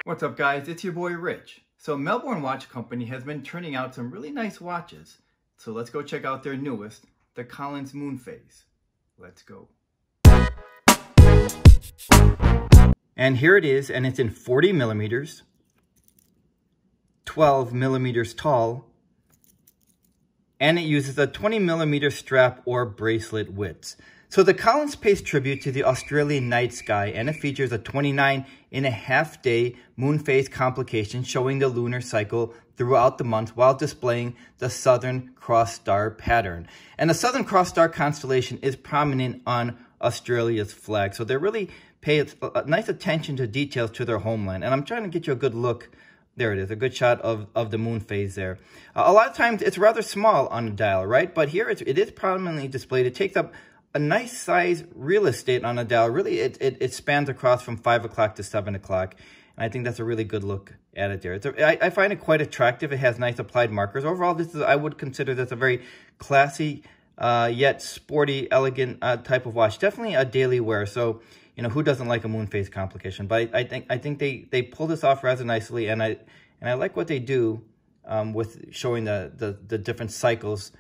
What's up guys, it's your boy Rich. So Melbourne Watch Company has been turning out some really nice watches. So let's go check out their newest, the Collins Moon Phase. Let's go. And here it is, and it's in 40 millimeters, 12 millimeters tall, and it uses a 20 millimeter strap or bracelet width. So the Collins pays tribute to the Australian night sky, and it features a 29.5 day moon phase complication showing the lunar cycle throughout the month while displaying the Southern Cross Star pattern. And the Southern Cross Star constellation is prominent on Australia's flag. So they really pay a nice attention to details to their homeland. And I'm trying to get you a good look. There it is, a good shot of the moon phase there. A lot of times it's rather small on the dial, right? But here it is prominently displayed. It takes up a nice size real estate on a dial. Really, it spans across from 5 o'clock to 7 o'clock. And I think that's a really good look at it there. I find it quite attractive. It has nice applied markers. Overall, I would consider this a very classy, yet sporty, elegant type of watch. Definitely a daily wear. So, you know, who doesn't like a moon phase complication? But I think they pull this off rather nicely. And I like what they do with showing the different cycles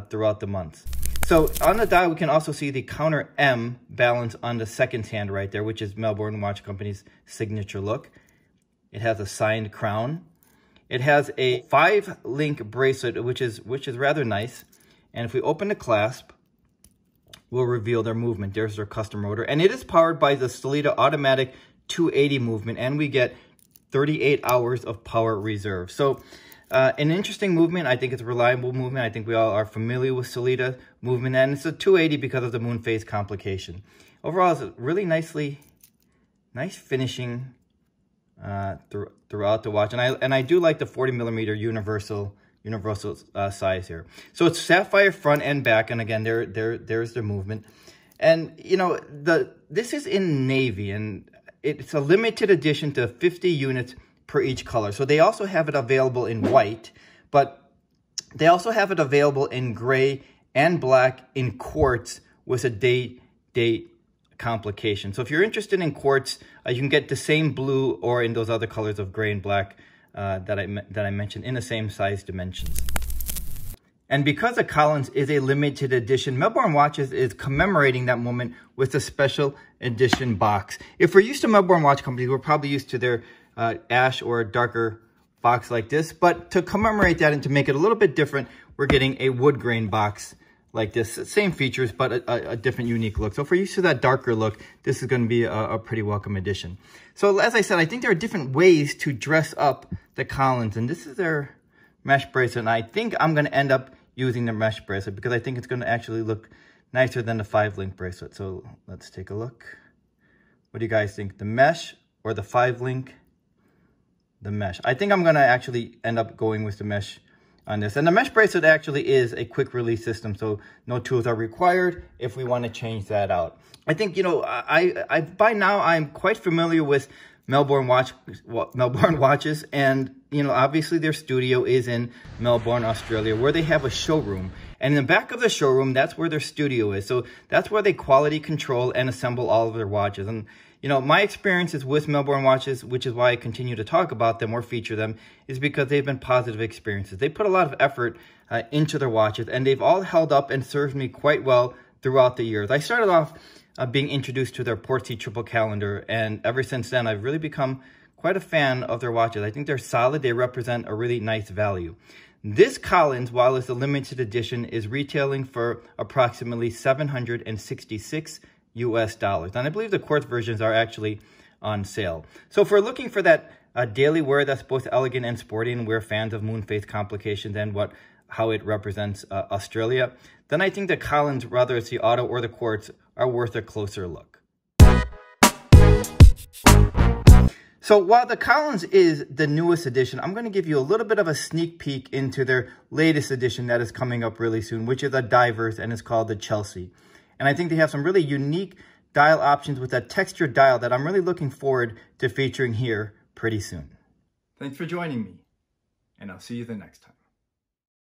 throughout the month. So on the dial, we can also see the counter M balance on the second hand right there, which is Melbourne Watch Company's signature look. It has a signed crown. It has a 5-link bracelet, which is rather nice. And if we open the clasp, we'll reveal their movement. There's their custom rotor. And it is powered by the Sellita automatic 280 movement, and we get 38 hours of power reserve. So an interesting movement. I think it's a reliable movement. I think we all are familiar with Sellita movement, and it's a 280 because of the moon phase complication. Overall, it's a really nice finishing throughout the watch, and I do like the 40 millimeter universal size here. So it's sapphire front and back, and again, there's the movement, and you know this is in navy, and it's a limited edition to 50 units per each color. So they also have it available in white, but they also have it available in gray and black in quartz with a date complication. So if you're interested in quartz, you can get the same blue or in those other colors of gray and black that I mentioned in the same size dimensions. And because the Collins is a limited edition, Melbourne Watches is commemorating that moment with a special edition box. If we're used to Melbourne Watch Company, we're probably used to their ash or a darker box like this, but to commemorate that and to make it a little bit different, we're getting a wood grain box like this. Same features, but a different, unique look. So if we're used to that darker look, this is going to be a pretty welcome addition. So as I said, I think there are different ways to dress up the Collins, and this is their mesh bracelet, and I think I'm going to end up using the mesh bracelet because I think it's going to actually look nicer than the 5-link bracelet. So let's take a look. What do you guys think? The mesh or the 5-link? The mesh. I think I'm going to actually end up going with the mesh on this. And the mesh bracelet actually is a quick release system, so no tools are required if we want to change that out. I think, you know, I by now I'm quite familiar with Melbourne Watches, and you know, obviously their studio is in Melbourne, Australia, where they have a showroom. And in the back of the showroom, that's where their studio is. So that's where they quality control and assemble all of their watches. And you know, my experiences with Melbourne Watches, which is why I continue to talk about them or feature them, is because they've been positive experiences. They put a lot of effort into their watches, and they've all held up and served me quite well throughout the years. I started off being introduced to their Portsea triple calendar, and ever since then, I've really become quite a fan of their watches. I think they're solid. They represent a really nice value. This Collins, while it's a limited edition, is retailing for approximately $766 US. And I believe the quartz versions are actually on sale. So if we're looking for that daily wear that's both elegant and sporty, and we're fans of moon phase complications and how it represents Australia, then I think the Collins, whether it's the auto or the quartz, are worth a closer look. So while the Collins is the newest edition, I'm going to give you a little bit of a sneak peek into their latest edition that is coming up really soon, which is a diverse, and it's called the Chelsea. And I think they have some really unique dial options with that textured dial that I'm really looking forward to featuring here pretty soon. Thanks for joining me, and I'll see you the next time.